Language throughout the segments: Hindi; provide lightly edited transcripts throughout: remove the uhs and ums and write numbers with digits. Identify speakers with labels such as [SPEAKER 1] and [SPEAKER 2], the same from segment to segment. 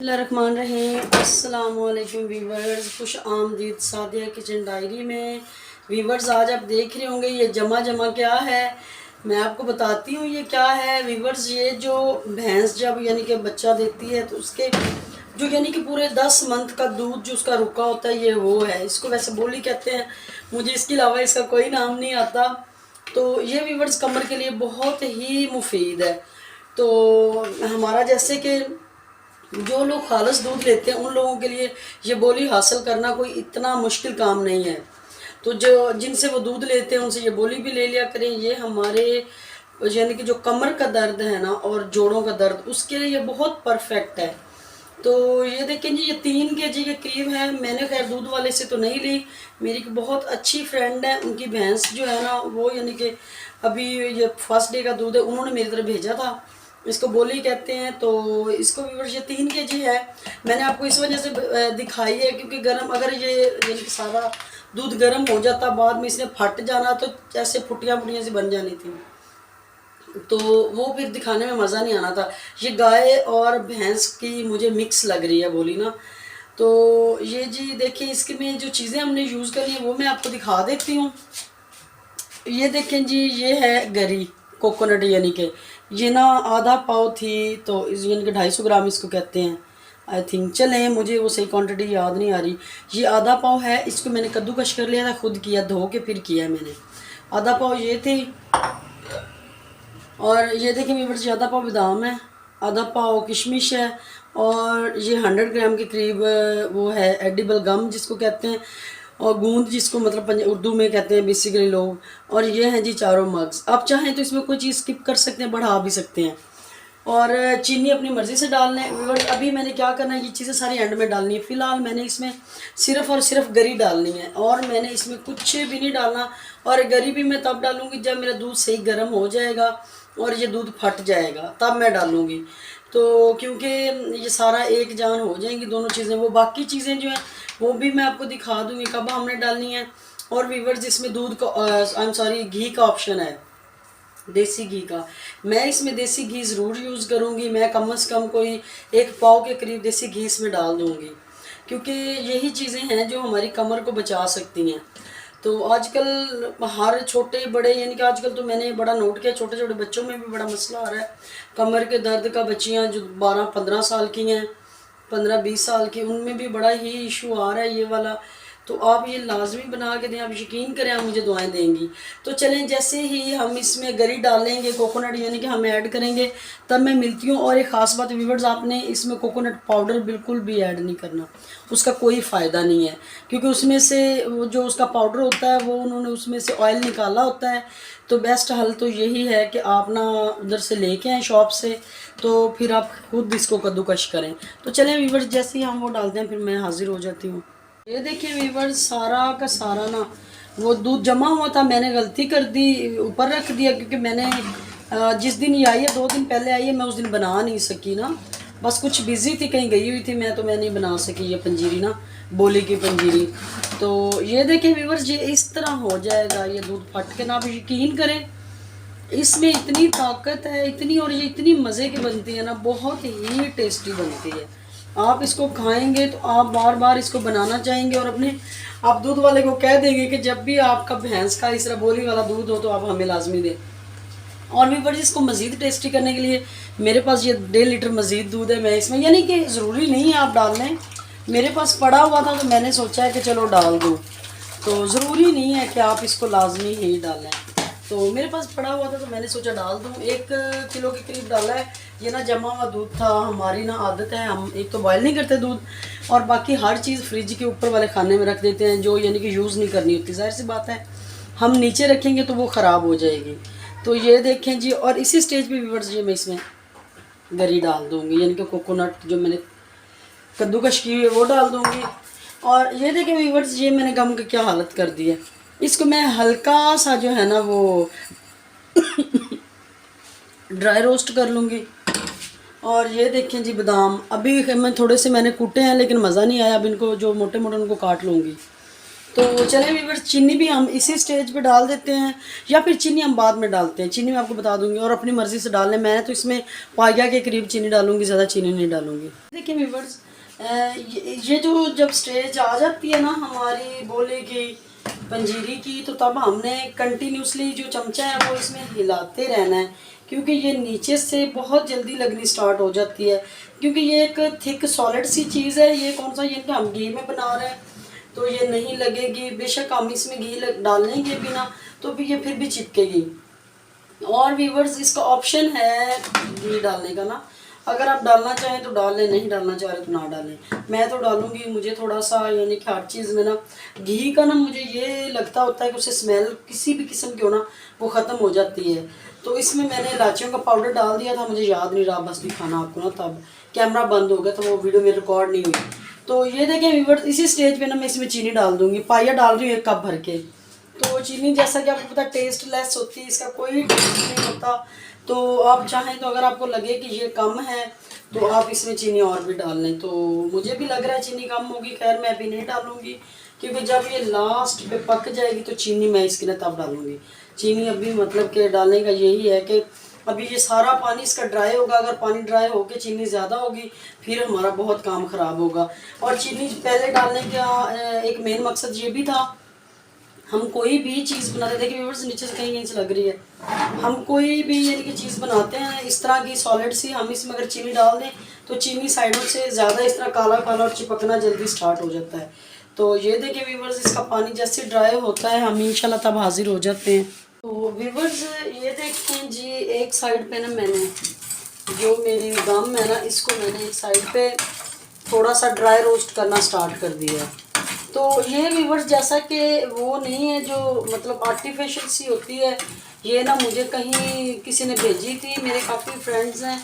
[SPEAKER 1] बिस्मिल्लाहिर्रहमानिर्रहीम। अस्सलाम वालेकुम वीवर्स, खुश आमदीद सादिया किचन डायरी में। वीवर्स, आज आप देख रहे होंगे ये जमा जमा क्या है, मैं आपको बताती हूँ ये क्या है। वीवर्स, ये जो भैंस जब यानी कि बच्चा देती है तो उसके जो यानी कि पूरे 10 मंथ का दूध जो उसका रुका होता है ये वो है। इसको वैसे बोली कहते हैं, मुझे इसके अलावा इसका कोई नाम नहीं आता। तो ये वीवर्स कमर के लिए बहुत ही मुफीद है। तो हमारा जैसे कि जो लोग खालिस दूध लेते हैं उन लोगों के लिए ये बोली हासिल करना कोई इतना मुश्किल काम नहीं है। तो जो जिनसे वो दूध लेते हैं उनसे ये बोली भी ले लिया करें। ये हमारे यानी कि जो कमर का दर्द है ना और जोड़ों का दर्द, उसके लिए ये बहुत परफेक्ट है। तो ये देखें जी, ये 3 kg के करीब है। मैंने खैर दूध वाले से तो नहीं ली, मेरी एक बहुत अच्छी फ्रेंड है, उनकी भैंस जो है ना वो यानी कि अभी ये फर्स्ट डे का दूध है, उन्होंने मेरी तरफ भेजा था। इसको बोली कहते हैं। तो इसको भी ये 3 kg है। मैंने आपको इस वजह से दिखाई है क्योंकि गर्म अगर ये यानी कि सारा दूध गर्म हो जाता बाद में इसने फट जाना तो ऐसे फुटियाँ फुटियाँ सी बन जानी थी, तो वो फिर दिखाने में मज़ा नहीं आना था। ये गाय और भैंस की मुझे मिक्स लग रही है बोली ना। तो ये जी देखिए, इसके में जो चीज़ें हमने यूज़ करी हैं वो मैं आपको दिखा देती हूँ। ये देखें जी, ये है गरी कोकोनट, यानी कि ये ना आधा पाव थी, तो इस यानी कि 250 ग्राम इसको कहते हैं आई थिंक। चलें, मुझे वो सही क्वांटिटी याद नहीं आ रही। ये आधा पाव है, इसको मैंने कद्दूकश कर लिया था, खुद किया, धो के फिर किया मैंने। आधा पाव ये थी। और ये देखिए मेरे पास आधा पाव बादाम है, आधा पाव किशमिश है, और ये 100 ग्राम के करीब वो है एडिबल गम जिसको कहते हैं, और गूंद जिसको मतलब उर्दू में कहते हैं बेसिकली लोग। और ये हैं जी चारों मग्स। आप चाहें तो इसमें कोई चीज़ स्किप कर सकते हैं, बढ़ा भी सकते हैं। और चीनी अपनी मर्ज़ी से डालना है। अभी मैंने क्या करना है, ये चीज़ें सारी एंड में डालनी है। फ़िलहाल मैंने इसमें सिर्फ़ और सिर्फ गरी डालनी है, और मैंने इसमें कुछ भी नहीं डालना। और गरी भी मैं तब डालूँगी जब मेरा दूध सही गर्म हो जाएगा और ये दूध फट जाएगा, तब मैं डालूँगी। तो क्योंकि ये सारा एक जान हो जाएंगी दोनों चीज़ें। वो बाकी चीज़ें जो हैं वो भी मैं आपको दिखा दूँगी कब हमने डालनी है। और वीवर्स, जिसमें दूध का आई एम सॉरी घी का ऑप्शन है, देसी घी का। मैं इसमें देसी घी ज़रूर यूज़ करूँगी। मैं कम से कम कोई 1 पाव के करीब देसी घी इसमें डाल दूँगी, क्योंकि यही चीज़ें हैं जो हमारी कमर को बचा सकती हैं। तो आजकल हर छोटे बड़े यानी कि आजकल तो मैंने बड़ा नोट किया, छोटे छोटे बच्चों में भी बड़ा मसला आ रहा है कमर के दर्द का। बच्चियाँ जो 12-15 साल की हैं, 15-20 साल की, उनमें भी बड़ा ही इशू आ रहा है ये वाला। तो आप ये लाजमी बना के दें, आप यकीन करें आप मुझे दुआएं देंगी। तो चलें, जैसे ही हम इसमें गरी डालेंगे, कोकोनट यानी कि हम ऐड करेंगे, तब मैं मिलती हूँ। और एक ख़ास बात व्यूअर्स, आपने इसमें कोकोनट पाउडर बिल्कुल भी ऐड नहीं करना, उसका कोई फ़ायदा नहीं है, क्योंकि उसमें से वो जो उसका पाउडर होता है वो उन्होंने उसमें से ऑयल निकाला होता है। तो बेस्ट हल तो यही है कि आप ना उधर से लेके आएँ शॉप से, तो फिर आप खुद इसको कद्दूकश करें। तो चलें व्यूअर्स, जैसे ही हम वो डालते हैं फिर मैं हाजिर हो जाती हूँ। ये देखिए व्यूअर्स, सारा का सारा ना वो दूध जमा हुआ था, मैंने गलती कर दी, ऊपर रख दिया, क्योंकि मैंने जिस दिन ये आई है 2 दिन पहले आई है, मैं उस दिन बना नहीं सकी ना, बस कुछ बिजी थी, कहीं गई हुई थी मैं, तो मैं नहीं बना सकी ये पंजीरी ना, बोले की पंजीरी। तो ये देखिए व्यूअर्स, ये इस तरह हो जाएगा ये दूध फट के ना। आप यकीन करें इसमें इतनी ताकत है, इतनी, और ये इतनी मज़े की बनती है ना, बहुत ही टेस्टी बनती है। आप इसको खाएंगे तो आप बार बार इसको बनाना चाहेंगे, और अपने आप दूध वाले को कह देंगे कि जब भी आपका भैंस का इस रबोली वाला दूध हो तो आप हमें लाजमी दें। और भी पर इसको मज़ीद टेस्टी करने के लिए मेरे पास ये 1.5 लीटर मज़ीद दूध है। मैं इसमें, यानी कि ज़रूरी नहीं है आप डाल लें, मेरे पास पड़ा हुआ था तो मैंने सोचा है कि चलो डाल दूँ। तो ज़रूरी नहीं है कि आप इसको लाजमी ही डालें, तो मेरे पास पड़ा हुआ था तो मैंने सोचा डाल दूँ। 1 किलो के करीब डाला है। ये ना जमा हुआ दूध था। हमारी ना आदत है, हम एक तो बॉयल नहीं करते दूध, और बाकी हर चीज़ फ्रिज के ऊपर वाले खाने में रख देते हैं जो यानी कि यूज़ नहीं करनी होती। जाहिर सी बात है हम नीचे रखेंगे तो वो ख़राब हो जाएगी। तो ये देखें जी, और इसी स्टेज पे व्यूअर्स जी मैं इसमें गरी डाल दूँगी, यानी कि कोकोनट जो मैंने कद्दूकश की हुई है वो डाल दूँगी। और ये देखें व्यूअर्स, ये मैंने गम की क्या हालत कर दी है। इसको मैं हल्का सा जो है ना वो ड्राई रोस्ट कर लूँगी। और ये देखें जी बादाम, अभी मैं थोड़े से मैंने कूटे हैं लेकिन मज़ा नहीं आया, अब इनको जो मोटे मोटे उनको काट लूँगी। तो चलें व्यूअर्स, चीनी भी हम इसी स्टेज पे डाल देते हैं या फिर चीनी हम बाद में डालते हैं। चीनी मैं आपको बता दूंगी और अपनी मर्ज़ी से डाल लें। मैं तो इसमें पाया के करीब चीनी डालूंगी, ज़्यादा चीनी नहीं डालूंगी। देखिए व्यूअर्स, ये जो जब स्टेज आ जाती है ना हमारी बोले की पंजीरी की, तो तब हमने कंटिन्यूसली जो चमचा है वो इसमें हिलाते रहना है, क्योंकि ये नीचे से बहुत जल्दी लगनी स्टार्ट हो जाती है। क्योंकि ये एक थिक सॉलिड सी चीज़ है। ये कौन सा, ये हम घी में बना रहे हैं तो ये नहीं लगेगी। बेशक हम इसमें घी डाल लेंगे भी ना तो भी ये फिर भी चिपकेगी। और व्यूअर्स, इसका ऑप्शन है घी डालने का ना, अगर आप डालना चाहें तो डाल लें, नहीं डालना चाह रहे तो ना डालें। मैं तो डालूंगी। मुझे थोड़ा सा यानी कि हर चीज़ में ना घी का ना मुझे ये लगता होता है कि उससे स्मेल किसी भी किस्म की हो ना वो ख़त्म हो जाती है। तो इसमें मैंने इलायचियों का पाउडर डाल दिया था, मुझे याद नहीं रहा बस दिखाना आपको ना, तब कैमरा बंद हो गया तो वो वीडियो मेरी रिकॉर्ड नहीं हुई। तो ये देखें व्यूअर्स, इसी स्टेज पे ना मैं इसमें चीनी डाल दूँगी। पाया डाल रही हूँ 1 कप भर के। तो चीनी जैसा कि आपको पता टेस्ट लेस होती है, इसका कोई टेस्ट नहीं होता। तो आप चाहें तो अगर आपको लगे कि ये कम है तो आप इसमें चीनी और भी डाल लें। तो मुझे भी लग रहा है चीनी कम होगी, खैर मैं अभी नहीं डालूंगी, क्योंकि जब ये लास्ट पे पक जाएगी तो चीनी मैं इसके लिए तब डालूंगी। चीनी अभी मतलब कि डालने का यही है कि अभी ये सारा पानी इसका ड्राई होगा। अगर पानी ड्राई होकर चीनी ज़्यादा होगी फिर हमारा बहुत काम ख़राब होगा। और चीनी पहले डालने का एक मेन मकसद ये भी था, हम कोई भी चीज़ बनाते, देखिए व्यूअर्स नीचे से कहीं से लग रही है, हम कोई भी यानी कि चीज़ बनाते हैं इस तरह की सॉलिड सी, हम इसमें अगर चीनी डाल दें तो चीनी साइडों से ज़्यादा इस तरह काला काला और चिपकना जल्दी स्टार्ट हो जाता है। तो ये देखिए व्यूअर्स, इसका पानी जैसे ड्राई होता है हम इंशाल्लाह तब हाजिर हो जाते हैं। तो व्यूअर्स ये देखते हैं जी, एक साइड पे ना मैंने जो मेरी गम है ना इसको मैंने एक साइड पे थोड़ा सा ड्राई रोस्ट करना स्टार्ट कर दिया है। तो ये व्यूअर्स जैसा कि वो नहीं है जो मतलब आर्टिफिशियल सी होती है, ये ना मुझे कहीं किसी ने भेजी थी, मेरे काफ़ी फ्रेंड्स हैं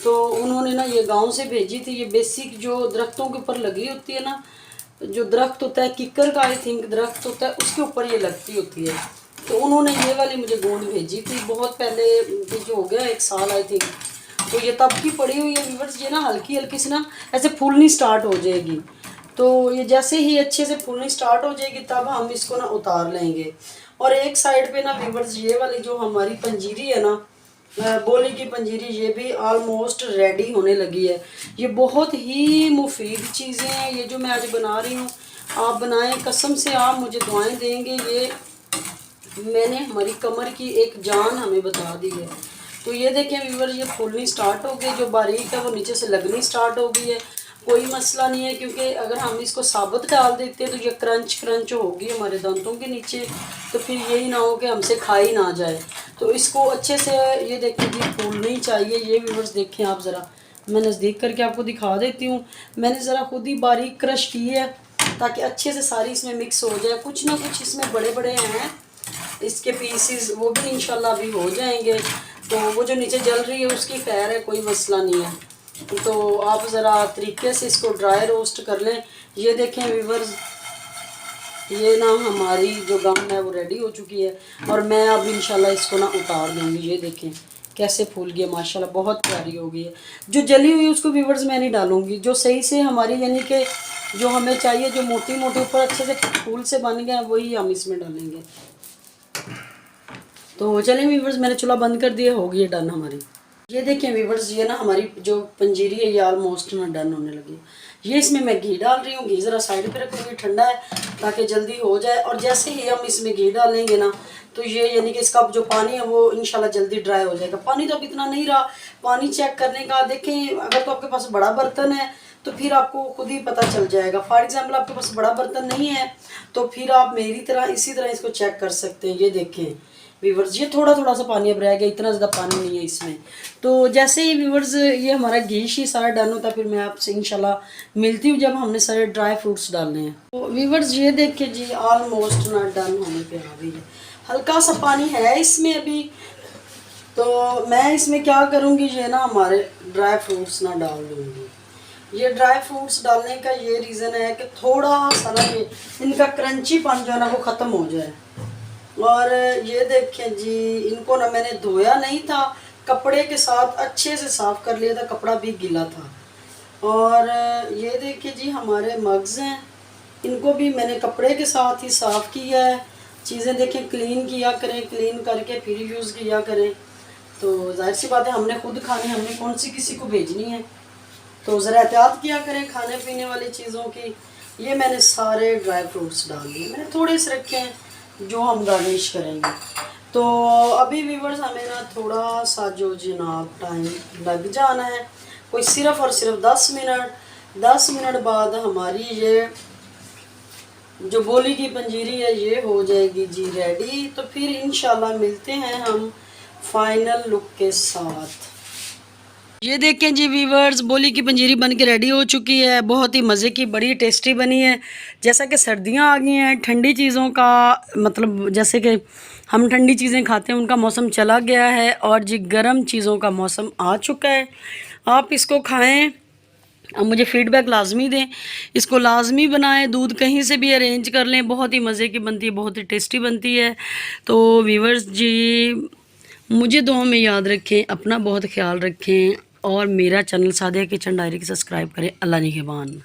[SPEAKER 1] तो उन्होंने ना ये गांव से भेजी थी। ये बेसिक जो दरख्तों के ऊपर लगी होती है ना, जो दरख्त होता है किक्कर का आई थिंक दरख्त होता है, उसके ऊपर ये लगती होती है। तो उन्होंने ये वाली मुझे गोंद भेजी थी बहुत पहले, जो हो गया 1 साल आई थिंक। तो ये तब की पड़ी हुई है व्यूअर्स। ये ना हल्की हल्की सी ना ऐसे फूलनी स्टार्ट हो जाएगी। तो ये जैसे ही अच्छे से फूलनी स्टार्ट हो जाएगी तब हम इसको ना उतार लेंगे। और एक साइड पे ना व्यूअर्स ये वाली जो हमारी पंजीरी है ना, बोली की पंजीरी, ये भी ऑलमोस्ट रेडी होने लगी है। ये बहुत ही मुफीद चीज़ें हैं ये जो मैं आज बना रही हूँ। आप बनाएं, कसम से आप मुझे दुआएं देंगे। ये मैंने हमारी कमर की एक जान हमें बता दी है। तो ये देखें व्यूअर्स, ये फूलनी स्टार्ट हो गई, जो बारीक है वो नीचे से लगनी स्टार्ट हो गई है। कोई मसला नहीं है, क्योंकि अगर हम इसको साबुत डाल देते तो ये क्रंच क्रंच होगी हमारे दांतों के नीचे, तो फिर यही ना हो कि हमसे खाई ना जाए। तो इसको अच्छे से ये देखें जी फूलनी चाहिए। ये व्यूअर्स देखें आप ज़रा, मैं नज़दीक करके आपको दिखा देती हूँ। मैंने ज़रा खुद ही बारीक क्रश की है ताकि अच्छे से सारी इसमें मिक्स हो जाए। कुछ ना कुछ इसमें बड़े बड़े हैं इसके पीसीस, वो भी इंशाल्लाह अभी हो जाएंगे। तो वो जो नीचे जल रही है उसकी खैर है, कोई मसला नहीं है। तो आप ज़रा तरीके से इसको ड्राई रोस्ट कर लें। ये देखें व्यूअर्स, ये ना हमारी जो गम है वो रेडी हो चुकी है और मैं अब इंशाल्लाह इसको ना उतार दूँगी। ये देखें कैसे फूल गई माशाल्लाह, बहुत प्यारी हो गई है। जो जली हुई उसको व्यूअर्स मैं नहीं डालूँगी, जो सही से हमारी यानी कि जो हमें चाहिए, जो मोटी मोटी ऊपर अच्छे से फूल से बन गया वही हम इसमें डालेंगे। तो चलें व्यूअर्स, मैंने चूल्हा बंद कर दिया, हो गई डन हमारी। ये देखें व्यूअर्स, ये ना हमारी जो पंजीरी है ये ऑलमोस्ट ना डन होने लगी। ये इसमें मैं घी डाल रही हूँ। घी ज़रा साइड पे रखूँगी, ठंडा है ताकि जल्दी हो जाए। और जैसे ही हम इसमें घी डालेंगे ना तो ये यानी कि इसका जो पानी है वो इंशाल्लाह जल्दी ड्राई हो जाएगा। पानी तो अब इतना नहीं रहा, पानी चेक करने का देखें। अगर तो आपके पास बड़ा बर्तन है तो फिर आपको खुद ही पता चल जाएगा। फॉर एग्जाम्पल आपके पास बड़ा बर्तन नहीं है तो फिर आप मेरी तरह इसी तरह इसको चेक कर सकते हैं। ये देखें व्यूअर्स, ये थोड़ा थोड़ा सा पानी अब रह गया, इतना ज़्यादा पानी नहीं है इसमें। तो जैसे ही व्यूअर्स ये हमारा घी ही सारा डन होता है फिर मैं आपसे इंशाल्लाह मिलती हूँ जब हमने सारे ड्राई फ्रूट्स डालने हैं। तो व्यूअर्स ये देखिए जी ऑलमोस्ट ना डन होने पे आ गई है। हल्का सा पानी है इसमें अभी। तो मैं इसमें क्या करूँगी, ये ना हमारे ड्राई फ्रूट्स ना डाल दूँगी। ये ड्राई फ्रूट्स डालने का ये रीज़न है कि थोड़ा सा ना ये इनका क्रंचीपन जो है ना वो ख़त्म हो जाए। और ये देखें जी, इनको ना मैंने धोया नहीं था, कपड़े के साथ अच्छे से साफ़ कर लिया था, कपड़ा भी गीला था। और ये देखिए जी हमारे मग्ज़ हैं इनको भी मैंने कपड़े के साथ ही साफ़ किया है। चीज़ें देखें, क्लीन किया करें, क्लीन करके फिर यूज़ किया करें। तो जाहिर सी बात है, हमने खुद खानी, हमने कौन सी किसी को भेजनी है। तो ज़रा एहतियात किया करें खाने पीने वाली चीज़ों की। ये मैंने सारे ड्राई फ्रूट्स डाल दिए, मैंने थोड़े से रखे हैं जो हम गार्निश करेंगे। तो अभी व्यूअर्स हमें ना थोड़ा सा जो जनाब टाइम लग जाना है, कोई सिर्फ़ और सिर्फ 10 मिनट। 10 मिनट बाद हमारी ये जो बोली की पंजीरी है ये हो जाएगी जी रेडी। तो फिर इंशाल्लाह मिलते हैं हम फाइनल लुक के साथ। ये देखें जी व्यूवर्स, बोली की पंजीरी बन के रेडी हो चुकी है। बहुत ही मज़े की, बड़ी टेस्टी बनी है। जैसा कि सर्दियां आ गई हैं, ठंडी चीज़ों का मतलब जैसे कि हम ठंडी चीज़ें खाते हैं उनका मौसम चला गया है और जी गर्म चीज़ों का मौसम आ चुका है। आप इसको खाएं, अब मुझे फ़ीडबैक लाजमी दें, इसको लाजमी बनाएं, दूध कहीं से भी अरेंज कर लें, बहुत ही मज़े की बनती है, बहुत ही टेस्टी बनती है। तो व्यूवर्स जी, मुझे दुआ में याद रखें, अपना बहुत ख्याल रखें और मेरा चैनल सादिया किचन डायरी की सब्सक्राइब करें। अल्लाह निगहबान।